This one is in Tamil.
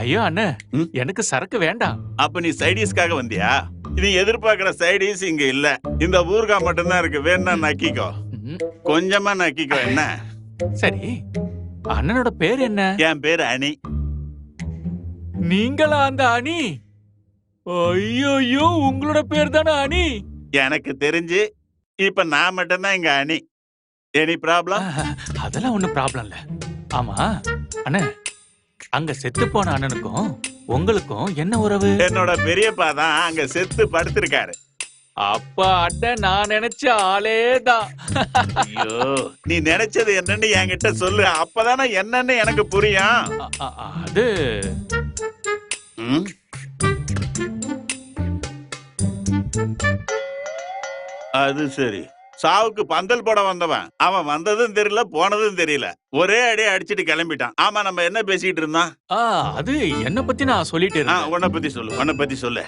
ஐயோ அண்ணே, ம்? எனக்கு சரக்கு வேண்டாம். அப்ப நீ சைடிஸ்க்காக வந்தியா? நீ எதிர்பார்க்கிற சைடிஸ் இங்க இல்ல. இந்த ஊறுகாய் மட்டும்தான் இருக்கு. வேணா நக்கிக்கோ, ம், கொஞ்சமா நக்கிக்கோ. என்ன? சரி, அண்ணனோட பேர் என்ன? என் பேரு அனி. நீங்களா அந்த அணி? ஐயோ, உங்களோட பேர் தானே அணி? எனக்கு தெரிஞ்சு இப்ப நான் மட்டும்தான் இங்க அனி. Any problem? அதெல்லாம் ஒண்ணும் ப்ராப்ளம் இல்ல. ஆமா அண்ணே, அங்க செத்து போன அண்ணனுக்கும் உங்களுக்கும் என்ன உறவு? என்னோட பெரியப்பா தான் அங்க செத்து படுத்திருக்காரு. அப்பா அண்ணன் நான் நினைச்ச ஆளே தான். ஐயோ, நீ நினைச்சது என்னன்னு என்கிட்ட சொல்லு. அப்பதானே என்னன்னு எனக்கு புரியும். அது ம்? அது சரி. சாவுக்கு பந்தல் போட வந்தவன் அவன் வந்ததும் தெரியல, போனதும் தெரியல. ஒரே அடியே அடிச்சிட்டு கிளம்பிட்டான். ஆமா, நம்ம என்ன பேசிட்டு இருந்தோம்? அது என்ன பத்தி நான் சொல்லிட்டு இருந்தேன். உன்னை பத்தி சொல்லு, உன்னை பத்தி சொல்லு.